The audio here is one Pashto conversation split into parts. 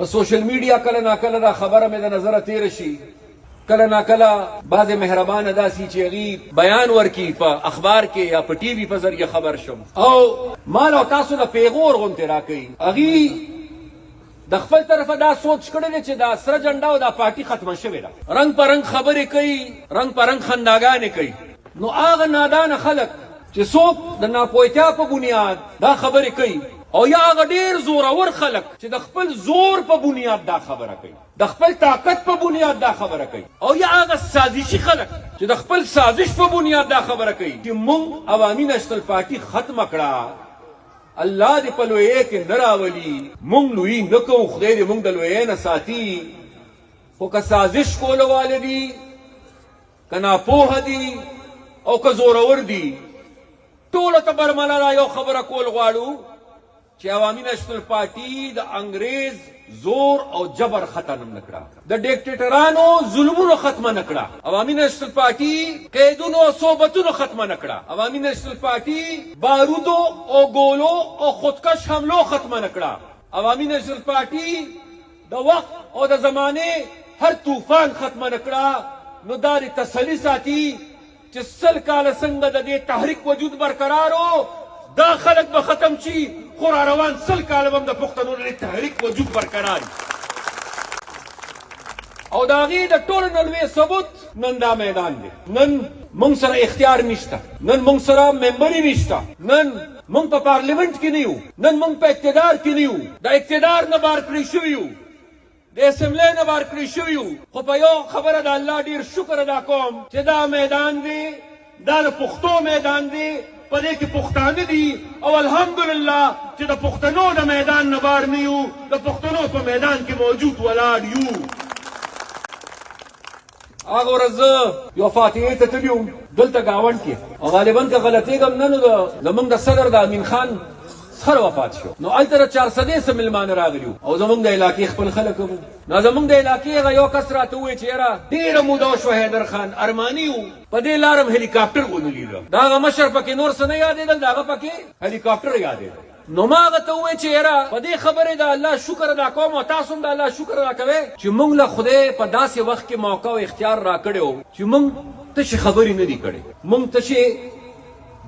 په سوشل میډیا کله ناکله دا خبره مې د نظره تیر شي، کله ناکله بعض مهربان داسي چې هغه بیان ورکی په اخبار کې یا په ټي وي په ذریعہ خبر شم او مال او تاسو نه پیغور غونته راکړي، هغه د خپل طرفه دا سوچ کړی چې دا سره جنډا او دا پارټي ختمه شوې ده، رنگ پرنګ خبرې کوي، رنگ پرنګ خنداګانې کوي. نو هغه نادان خلک چې څوک د ناپوهتیا په بنیاد دا خبرې کوي او یا هغه ډیر زورور خلک چې د خپل زور په بنیاد دا خبره کوي، د خپل طاقت په بنیاد دا خبره کوي، او یا هغه سازشي خلک چې د خپل سازش په بنیاد دا خبره کوي چې مونږ عوامي نېشنل پارټي ختمه کړه، الله دې په لویۍ کې نه راولي، مونږ لوی نه کوو، خدای دې مونږ د لویۍ نه ساتي. خو که سازش کولو واله دي، که ناپوهه دي او که زورور دي، ټولو ته برملا یو خبره کول غواړو چې عوامي نېشنل پارټي د انګریز زور او جبر ختم نکړه، د ډیکټیټرانو ظلمونو ختم نکړه، عوامي نېشنل پارټي قیدونو او صحبتونو ختم نکړه، عوامي نېشنل پارټي بارودو او ګولو او خودکش حملو ختم نکړه، عوامي نېشنل پارټي د وخت او د زمانه هر طوفان ختم نکړه. نو دا تسلی ساتي چې سل کال څنګه د دې تحریک وجود برقرارو، دا خلک به ختم شي، خو را روان سل کال به هم د پښتنو د تحریک وجود برقرار او د هغې د ټولو نه لوی ثبوت نن دا میدان دی. نن موږ سره اختیار نشته، نن موږ سره ممبري نشته، نن موږ په پارلیمنت کې نه یو، نن موږ په اقتدار کې نه یو، د اقتدار نه بار کړی شوي یو، د اسمبلی نه بار کړی شوي یو. خو په یو خبره د الله ډېر شکر ادا کوم چې دا میدان دی، دا د پښتو میدان دی، په دې کې پښتانه دي او الحمدلله چې د پښتنو د میدان نه بار نه یو، د پښتنو په میدان کې موجود ولاړ یو. هغه ورځ یو فاتحې ته تللی وم دلته ګاونډ کې، او غالبا که غلطېږم نه نو زموږ د صدر د امین خان سره وفات شو، نو هلته د 400 څه مېلمانه راغلي وو او زموږ د علاقې خپل خلک وو. نو زموږ د علاقې هغه یو کس راته ووایي چې یاره ډېره موده وشوه حیدر خان ارماني وو په دې لاره م هلیکاپټر ونه لیده، د هغه مشر پکې نور څه نه یادېدل، د هغه پکې هلیکاپټر یادېدل. نو ما هغه ته ووایي چې یاره په دې خبرې د الله شکر ادا کوم او تاسو هم د الله شکر ادا کوئ چې موږ له خدای په داسې وخت کې موقع او اختیار راکړی و چې موږ تشې خبرې نه دي کړې، موږ تشې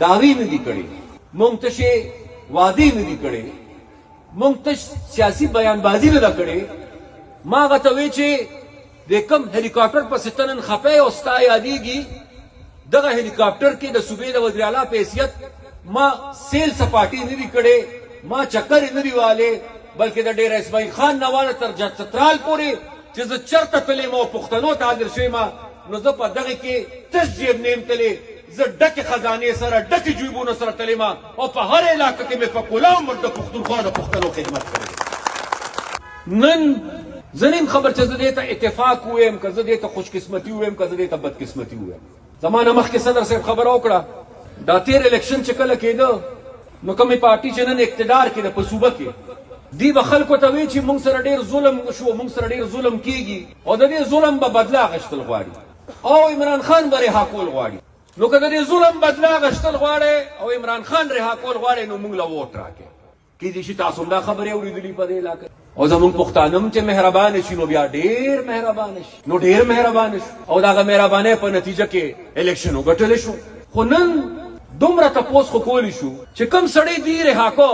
دعوې نه دي کړې، موږ تشې وعدې نه دي کړې، موږ تش سیاسي بیانبازي نه ده کړې. ما هغه ته وایي چې د کوم هلیکاپټر پسې ته نن خفه او ستا یادېږي، دغه هلیکاپټر کې د صوبې د وزیر اعلی په حیثیت ما سیل سپاټي نه دي کړې، ما چکر نه دي والې، بلکې د ډېر اسماعیل خان نواله تر چترال پورې چې زه چرته تللی م او پښتنو ته حاضر شوی ما، نو زه په دغه کې تش جیب نه یم تللی، زه ډکې خزانې سره ډکې جیبونو سره تللی ما، او په هر علاقه کې مې په کلام د پښتونخوا د پښتنو خدمت کړی. نن زه نیم خبر چې زه دې ته اتفاق ووایم که زه دې ته خوشقسمتي ووایم که زه دې ته بدقسمتي ووایم. زما نه مخکې صدر صاحب خبره وکړه دا تیر الیکشن چې کله کېده نو کومې پارټي چې نن اقتدار کې ده په صوبه کې، دی به خلکو ته وایي چې موږ سره ډېر ظلم شو، موږ سره ډېر ظلم کېږي او د دې ظلم به بدله اخیستل غواړي او عمران خان به رها کول غواړي. نو که د دې ظلم بدله اخیستل غواړئ او عمران خان رها کول غواړئ نو موږ له ووټ راکړئ. کېدای شي تاسو هم دا خبرې اورېدلي په دې علاقه او زموږ پښتانه هم چې مهربانه شي نو بیا ډېر مهربانه شي، نو ډېر مهربانه شو او د هغه مهربانۍ په نتیجه کې الیکشن وګټلی شو. خو نن دومره تپوس خو کولی شو چې کوم سړی دی رها کو،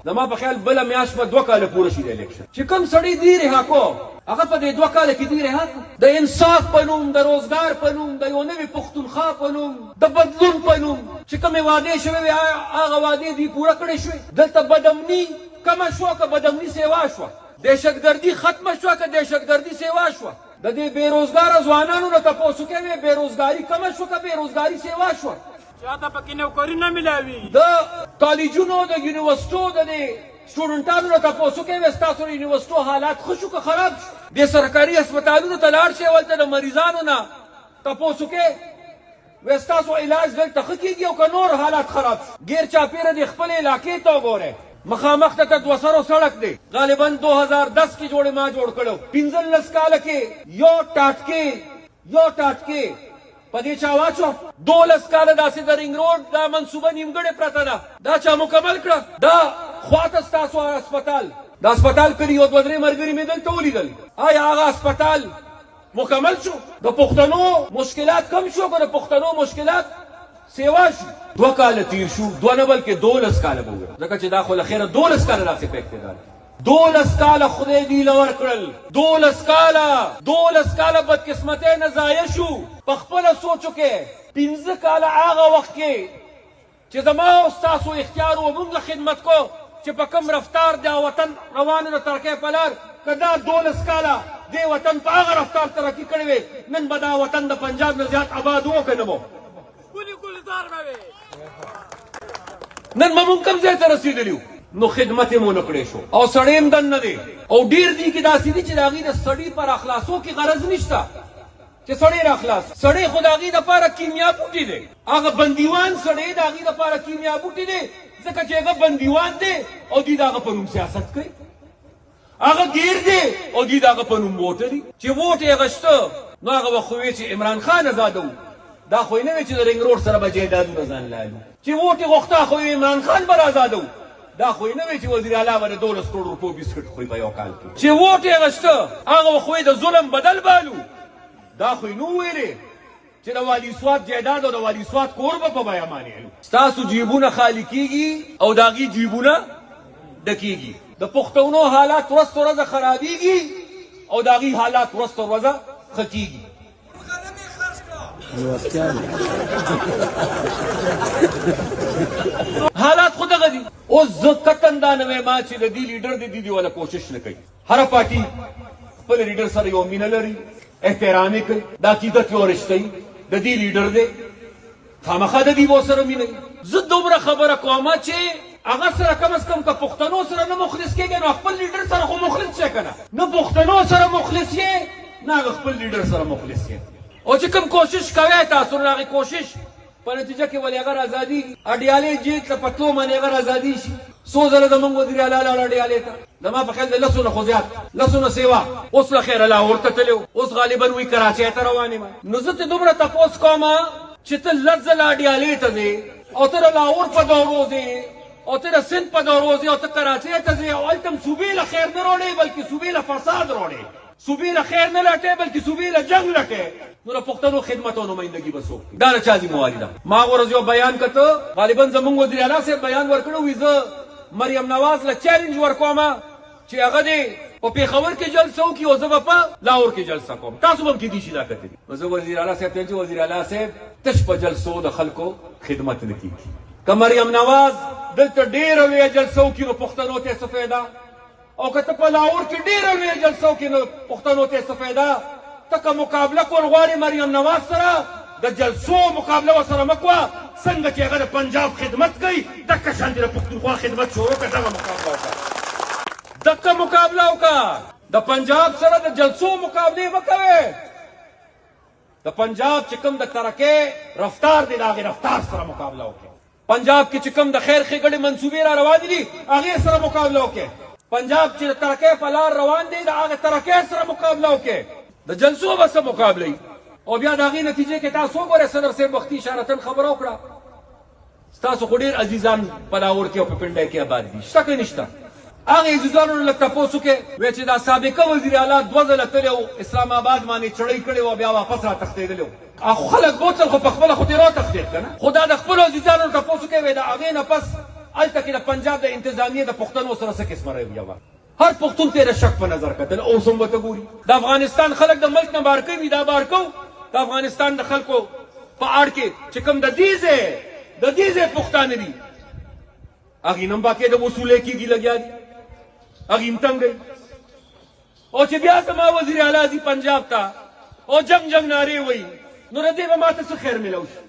زما په خیال بله میاشت به 2 کاله پوره شي د الیکشن، چې کوم سړی دی رها کو هغه په دې 2 کاله کې دی رها کو، د انصاف په نوم، د روزګار په نوم، د یو نوي پښتونخوا په نوم، د بدلون په نوم چې کومې وعدې شوې وې هغه وعدې دوی پوره کړې شوې. دلته بدامني کمه شوه که بدامني سیوا شوه، دهشتګردي ختمه شوه که دهشتګردي سیوا شوه، د دې بېروزګاره ځوانانو نه تپوس وکوې بېروزګاري کمه شوه که بېروزګاري سیوا شوه، چاته پکې نوکري نه ملاوي، د کالجونو د یونیورسټو د دې سټوډنټانو نه تپوس وکوې ستاسو د یونیورسټو حالات ښه شو که خراب شو، د سرکاري هسپتالونو ته لاړ شئ هلته د مریضانو نه تپوس وکوې وایي ستاسو علاج دلته ښه کېږي او که نور حالات خراب شو. ګیر چاپېره د خپلې علاقې ته وګورئ، مخامخ ته 2 سرو سړک دی، غالبا 2010 کې جوړې ما جوړ کړو، 15 کاله کې یو ټاټکې په دې چا واچو، 12 کاله داسې د رینګ روډ دا منصوبه نیمګړې پرته ده، دا چا مکمل کړه، دا خواته ستاسو هسپتال د هسپتال کلي یو دوه درې ملګري مې دلته ولیدل آیا هغه هسپتال مکمل شو د پښتنو مشکلات کم شو که د پښتنو مشکلات سیوا شو 2 کاله تیر شو 2 نه بلکې 12 کاله به وویل ځکه چې دا خو له خیره 12 کاله داسې په اقتدار 12 کاله خدای دې له ورکړل 12 کاله بدقسمتۍ نه ضایع شو په خپله سوچ وکړې 15 کاله هغه وخت کې چې زما او ستاسو اختیار و موږ خدمت کو چې په کوم رفتار دا وطن روانو د ترقۍ په لار که دا 12 کاله دې وطن په هغه رفتار ترقي کړې وې نن به دا وطن د پنجاب نه زیات آباد و که نه و نن به موږ کوم ځای ته رسېدلي نو خدمت یې مو نه کړی شو او سړی هم دن نه دی او ډېر دي کې داسې دي چې د هغې د سړي په راخلاصو کې غرض نشته چې سړی راخلاص سړی خو د هغې دپاره کیمیا بوټي دی هغه بندیوان سړی د هغې دپاره کیمیا بوټي دی ځکه چې هغه بندیوان دی او دوی د هغه په نوم سیاست کوي هغه ګیر دی او دوی د هغه په نوم ووټ دي چې ووټ یې غشته نو هغه به خو وی چې عمران خان ازاده و دا خو یې نه وی چې د رنګ روډ سره به جایدادونه ځان لایو چې ووټ یې غوښته خو عمران خان به ازاده و دا خو یې نه وی چې وزیر اعلی به د 12 کروڑ روپو بسکټ خوري په یو کال کې چې ووټ یې غشته هغه خو یې د ظلم بدل بالو دا خو یې نو ویلې چې د والي سواد جایداد او د والي سواد کور به په بیه مانې ستاسو جیبونه خالی کیږي او د هغې جیبونه ډکیږي د پښتنو حالات ورځ تر ورځه خرابیږي او د هغې حالات ورځ تر ورځه ښه کیږي حالات خو دغه دي اوس زه قطن دا نه وایم چې د دې لیډر د دې ولا کوشش نه کوي هره پارټي خپل لیډر سره یو مینه لري احترام یې کوي دا عقیدت یو رشته د دې لیډر دی خامخا د دې سره مینه زه دومره خبره کوم چې هغه سره کم از کم که پښتنو سره نه مخلص کېږي نو خپل لیډر سره خو مخلص شي که نه نه پښتنو سره مخلص یې نه هغه خپل لیډر سره مخلص یې او چې کوم کوشش کوی تاسو نو هغې کوشش په نتیجه کې ولې هغه ازادي اډیالې جیت له پتلو باندې هغه ازادي شي څو ځله زموږ وزیر اعلی لاړ اډیالې ته زما په خیال د لسو نه خو زیات لسو نه سیوا اوس له خیره لاهور ته تللی اوس غالبا وی کراچۍ ته روان یم نو زه ته دومره تپوس کوم چې ته لس ځله اډیالې ته ځې او ته د لاهور په دورو ځې او ته د سند په دورو ځې او ته کراچۍ ته ځې او هلته هم صوبې له خیر نه راوړې بلکې صوبې له فساد راوړې صوبې له خیر نه لټې بلکې صوبې له جنګ لټې نو د پښتنو خدمت او نمایندګي به څوک کوي دا د چا ذمواري ده ما هغه ورځ یو بیان کته غالبا زموږ وزیر اعلی صاحب بیان ورکړی وي زه مریم نواز له چیلنج ورکوم چې هغه دې په پېښور کې جلسه وکړي او زه به په لاهور کې جلسه کوم تاسو به هم کېدای شي دا کتلي نو زه وزیر اعلی صاحب ته چې وزیر اعلی صاحب تش په جلسو د خلکو خدمت نه کېږي که مریم نواز دلته ډېره لویه جلسه وکړي نو پښتنو ته څه فایده او که ته په لاهور کې ډېره لویه جلسه وکړي نو پښتنو ته څه فایده ته که مقابله کول غواړې مریم نواز سره د جلسو مقابله ورسره مه کوه څنګه چې هغه د پنجاب خدمت کوي دقه شانتې د پښتونخوا خدمت شروع کړه دغه مقابله وکړه دقه مقابله وکړه د پنجاب سره د جلسو مقابلې مه کوې د پنجاب چې کوم د ترقۍ رفتار دی د هغې رفتار سره مقابله وکړې پنجاب کې چې کوم د خیر ښېګڼې منصوبې را روانې دي هغې سره مقابله وکړې پنجاب چې د ترقۍ په لار روان دی د هغې ترقۍ سره مقابله وکړې د جلسو به څه مقابله او بیا د هغې نتیجې کې تاسو وګورئ صدر صاحب وختي اشارتن خبره وکړه ستاسو خو ډېر عزیزان په لاهور کې او په پنډۍ کې آباد دي شته که نشته هغې عزیزانو نه لږ تپوس وکړې وایي چې دا سابقه وزیر اعلی 2 ځله تللی او اسلام آباد باندې چړۍ کړې او بیا واپس را تښتېدلی او خلک بوتل خو په خپله خو ترې را تښتېد که نه خو دا د خپلو عزیزانو نه تپوس وکړې وایي د هغې نه پس هلته کې د پنجاب د انتظامیې د پښتنو سره څه قسمه رویه وه هر پښتون ته د شک په نظر کتل اوس هم ورته ګوري د افغانستان خلک د ملک نه بار کوي دا بار کو د افغانستان د خلکو په اړ کې چې کوم د دې ځای پښتانه دي هغې نه هم باقي د وصولۍ کېږي لګیا دي هغې هم تنګوي او چې بیا زما وزیر اعلی ځي پنجاب ته او جنګ نارې وایي نو د دې به ما ته څه خیر میلاو شي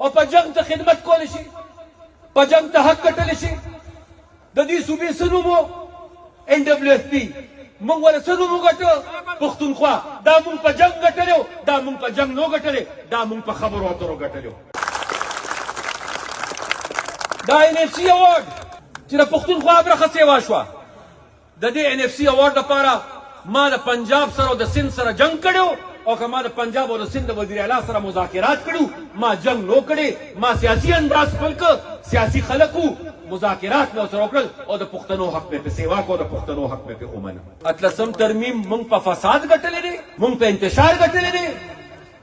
او په جنګ ته خدمت کولی شي په جنګ ته حق ګټلی شي د دې صوبې څه نوم و NWFP مونږ ولې څه نوم وګټه پښتونخوا دا مونږ په جنګ ګټلی دا مونږ په جنګ نو ګټلی دا مونږ په خبرو اترو ګټلی دا NFC اوارډ چې د پښتونخوا برخه سیوا شوه د دې NFC اوارډ لپاره ما د پنجاب سره او د سند سره جنګ کړی او که ما د پنجاب او د سند د وزیر اعلی سره مذاکرات کړو ما جنگ نو کړی ما سیاسي انداز خپل کړ سیاسي خلکو مذاکرات مې سره وکړل او د پښتنو حق مې په سیوا کو د پښتنو حق مې په اومنه. اتلسم ترمیم مونږ په فساد ګټلې دي مونږ په انتشار ګټلې دي.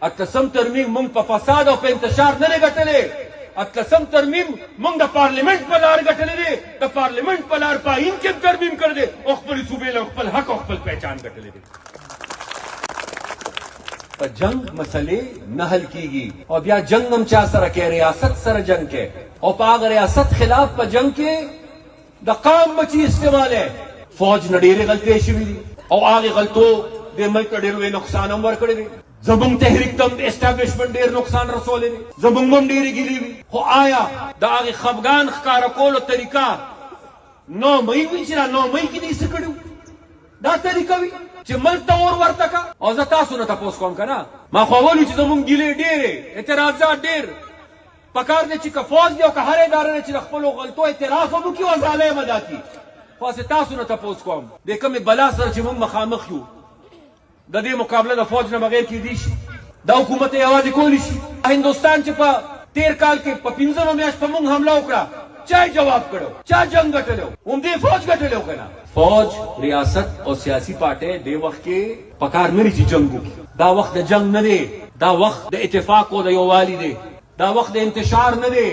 اتلسم ترمیم مونږ په فساد او په انتشار نه ګټلې. اتلسم ترمیم مونږ د پارلیمنت په لار ګټلې دي د پارلیمنت په لار پاین کې ترمیم کړ دي او خپل صوبې له خپل حق او خپل پہچان ګټلې دي. په جنگ مسلې نه حل کیږي او بیا جنگ هم چا سره کې ریاست سره جنگ کې او په هغه ریاست خلاف په جنگ کې د قام بچی استعماله فوج نډېرې غلطۍ شوي دي او هغه غلطو د ملک ډېر لوی نقصان هم ورکړی دی. زمونږ تحریک ته اسټابلیشمنټ ډېر نقصان رسولی دی زمونږ هم ډېرې ګیلې وي خو آیا د هغې خفګان ښکاره کولو طریقه 9 مئی وي چې دا 9 مئی کې دې څه کړي دا طریقه وي چې ملک ته اور ورته کا. او زه تاسو نه تپوس کوم که نه ما خو اول چې زمونږ ګیلې ډېرې اعتراضات ډېر پکار دی چې که فوج دی او که هر اداره دی چې د خپلو غلطو اعتراف هم وکړي او ازاله یې ادا کړي. خو هسې تاسو نه تپوس کوم د کومې بلا سره چې موږ مخامخ یو د دې مقابله د فوج نه بغیر کېدی شي دا حکومت یې یوازې کولی شي. هندوستان چې په 13 کال کې په 15مه میاشت په موږ حمله وکړه چا جواب کړو چا جنگ ګټلو همدې فوج ګټلو که نه. فوج ریاست او سیاسي پارټۍ دې وخت کې پکار نه چې جنګ وکړي. دا وخت د جنگ نه دی دا وخت د اتفاق او د یووالي دی دا وخت د انتشار نه دی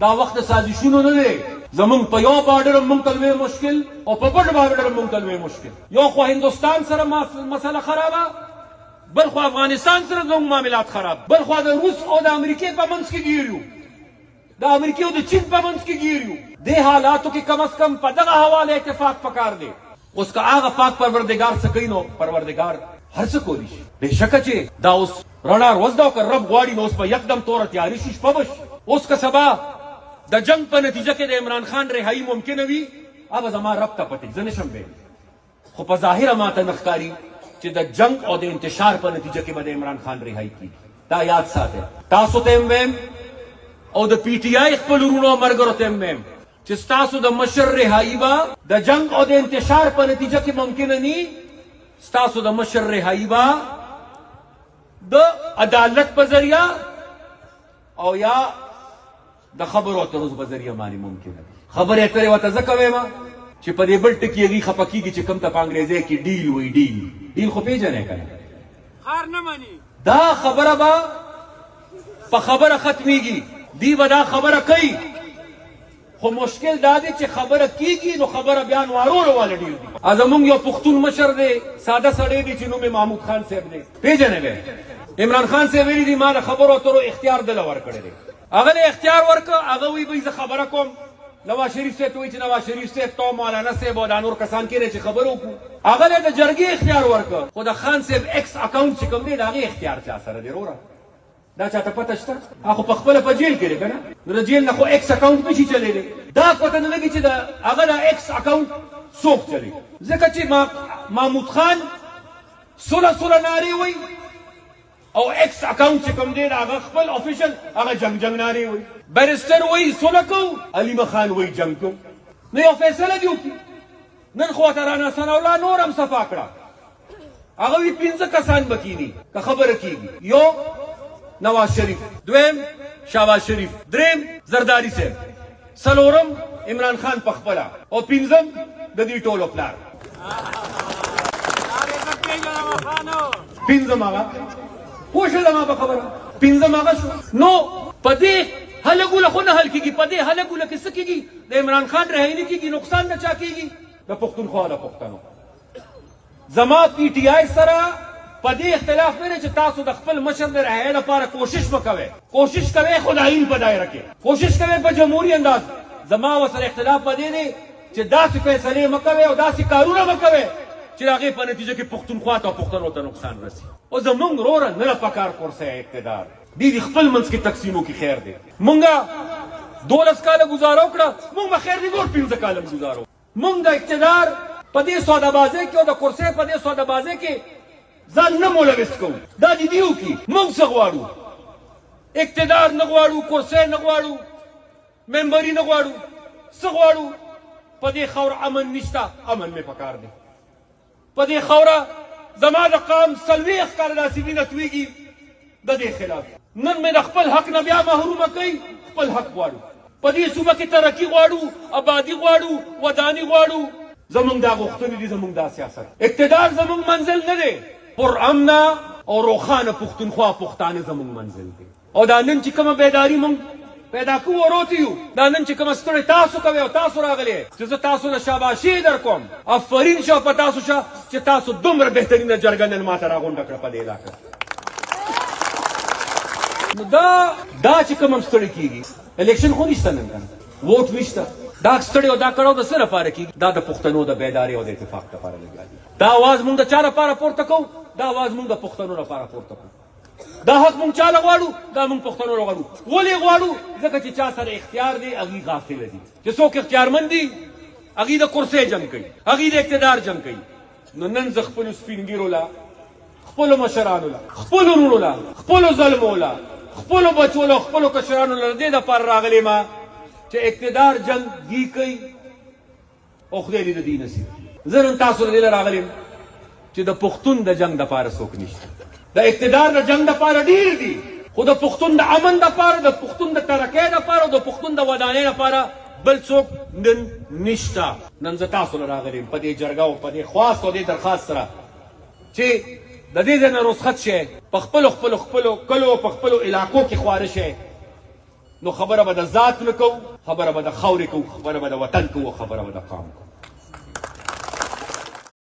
دا وخت د سازشونو نه دی. زمونږ په یو بارډر مونږ ته لوی مشکل او په بل بارډر مونږ ته لوی مشکل. یو خو هندوستان سره مسله خرابه بل خو افغانستان سره زموږ معاملات خراب بل خو د روس او د امریکې په منځ کې ګیر یو د امریکې او د چین په منځ کې ګیر یو. دې حالاتو کې کم از کم په دغه حواله اتفاق پکار دی. اوس که هغه پاک پروردګار څه کوي نو پروردګار هر څه کولی شي. بېشکه چې دا اوس رڼا روز ده او که رب غواړي نو اوس په یکدم توره تیاري شي شپه به شي. اوس که سبا د جنگ په نتیجه کې د عمران خان رهایي ممکنه وي هغه زما رب ته پتې زه نشم ویلی خو په ظاهره ماته نه ښکاري چې د جنگ او د انتشار په نتیجه کې به د عمران خان رهایي کېږي. دا یاد ساتئ تاسو ته هم ویم او د پی ټي آی خپل ورونو او ملګرو ته هم ویم چې ستاسو د مشر رهایي به د جنگ او د انتشار په نتیجه کې ممکنه ني. ستاسو د مشر رهایي به د عدالت په ذریعه او یا د خبرو اترو په ذریعه باندې ممکنه ده. خبرې اترې ورته ځکه وایم چې په دې بل ټکي هغې خفه کېږي چې کوم ته په انګریزۍ کې ډیل وایي ډیل خو پېژنئ که نه خار نه مني. دا خبره به په خبره ختمیږي دی به دا خبره کوي خو مشکل دا دی چې خبره کېږي نو خبره بیا نوارولو والا ډیل دي. زمونږ یو پښتون مشر دی ساده سړی دی چې نوم یې محمود خان صاحب دی پېژنئ به عمران خان صاحب ویلي دي ما د خبرو اترو اختیار دله ورکړی دی هغه له اختیار ورکړه هغه وایي بهی زه خبره کوم نواز شریف صاحب ته وایي چې نواز شریف صاحب ته مولانا صاحب او دا نور کسان کېدی چې خبره وکړو هغه له د جرګې اختیار ورکړه خو د خان صاحب ایکس اکاونټ چې کوم دی د هغې اختیار چا سره دی وروره دا چاته پته شته هغه خو په خپله په جیل کې دی که نه نو د جیل نه خو ایکس اکاونټ نشي چلېدی دا پته نه لګي چې د هغه د ایکس اکاونټ څوک چلي ځکه چې محمود خان سوله نارې وایي او ایکس اکاونټ چې کوم دی هغه خپل افیشل هغه جنگ نارې وایي. بیرسټر وایي سوله کوو علي خان وایي جنگ کوو. نو یو فیصله دې وکړي نن خو ورته رانا ثناالله نور هم صفا کړه هغه وایي 15 کسان به کېني که خبره کېږي یو نواز شریف دویم شهباز شریف دریم زرداري صاحب څلورم عمران خان پخپله او 15م د دې ټولو پلار 15م هغه پوه شوله ما په خبره 15م هغه شو. نو په دې هلګوله خو نه حل کېږي په دې هلګوله کې څه کېږي د عمران خان رهایي نه کېږي نقصان نه چا کېږي د پښتونخوا د پښتنو. زما پی ټي آی سره په دې اختلاف نه دی چې تاسو د خپل مشر د رهایۍ لپاره کوشش وکوئ کوشش کوئ خو د آیین په دایره کې کوشش کوئ په جمهوري انداز. زما ورسره اختلاف په دې دی چې داسې فیصلې مه کوئ او داسې کارونه مه کوئ چې د هغې په نتیجه کې پښتونخوا ته او پښتنو ته نقصان رسي. او زمونږ وروره نه له پکار کورسی اقتدار دې خپل منځ کې تقسیمو کې خیر دی. مونږه 12 کاله ګزاره وکړه مونږ به خیر دی نور 15 کاله ګزاره مونږ د اقتدار په دې سودابازۍ کې او د کورسۍ په دې سودابازۍ کې ځان نه ملوث کوو دا دې وکړي. مونږ څه غواړو اقتدار نه غواړو کورسۍ نه غواړو ممبري نه غواړو څه غواړو په دې خاوره امن نشته امن مې پکار دی په دې خاوره زما د قام 40 کاله داسې وینه تویږي د دې خلاف. نن مې د خپل حق نه بیا محرومه کوي. خپل حق غواړو، په دې صوبه کې ترقي غواړو، آبادي غواړو، وداني غواړو. زمونږ دا غوښتنې دي، زمونږ دا سیاست. اقتدار زمونږ منزل نه دی، پرامنه او روښانه پښتونخوا پښتانه زمونږ منزل دی. او دا نن چې کومه بیداري مونږ پیدا کوو وروته یو، دا نن چې کومه ستړې تاسو کوئ او تاسو راغلی چې زه تاسو له شاباشي در کوم. آفرین شه په تاسو شه چې تاسو دومره بهترینه جرګه نن ماته راغونډه کړه په دې علاقه. نو دا چې کوم ستړی کیږي، الیکشن خو نشته نن کنه، ووټ نشته. دا ستړی او دا کړو د څه لپاره کیږي؟ دا د پښتنو د بیداري او د اتفاق لپاره لګیا دي. دا आवाज مونږ د چا لپاره پورته کوو؟ دا आवाज مونږ د پښتنو لپاره پورته کوو. دا حق مونږ چاله غواړو؟ دا مونږ پښتنو غواړو. ولې غواړو؟ ځکه چې چا سره اختیار دی هغوی غافل دي. چې څوک اختیارمند دي هغوی د کرسۍ جنګ کوي، هغوی د اقتدار جنګ کوي. نو نن زه خپلو سپین ږیرو له، خپلو مشرانو له، خپلو وروڼو له، خپلو زلمو له، خپلو بچو له، خپلو کشرانو له دې دپاره راغلی ما چې اقتدار جنګ دوی کوي او خدای دې د دې نصیب. زه نن تاسو له دې راغلی یم چې د پښتون د جنګ دپاره څوک نشته. د اقتدار د جنګ دپاره ډېر دي، خو د پښتون د امن دپاره، د پښتون د ترقۍ دپاره، د پښتون د ودانۍ دپاره بل څوک نن نشته. نن زه تاسو له راغلی یم په دې جرګه او په دې خواست او دې درخواست سره چې د دې ځای نه رخصت شئ، په خپلو کلو په خپلو علاقو کې خواره شئ. نو خبره به د ذات نه کوو، خبره به د خاورې کوو، خبره به د وطن کوو، خبره به د قام کوو.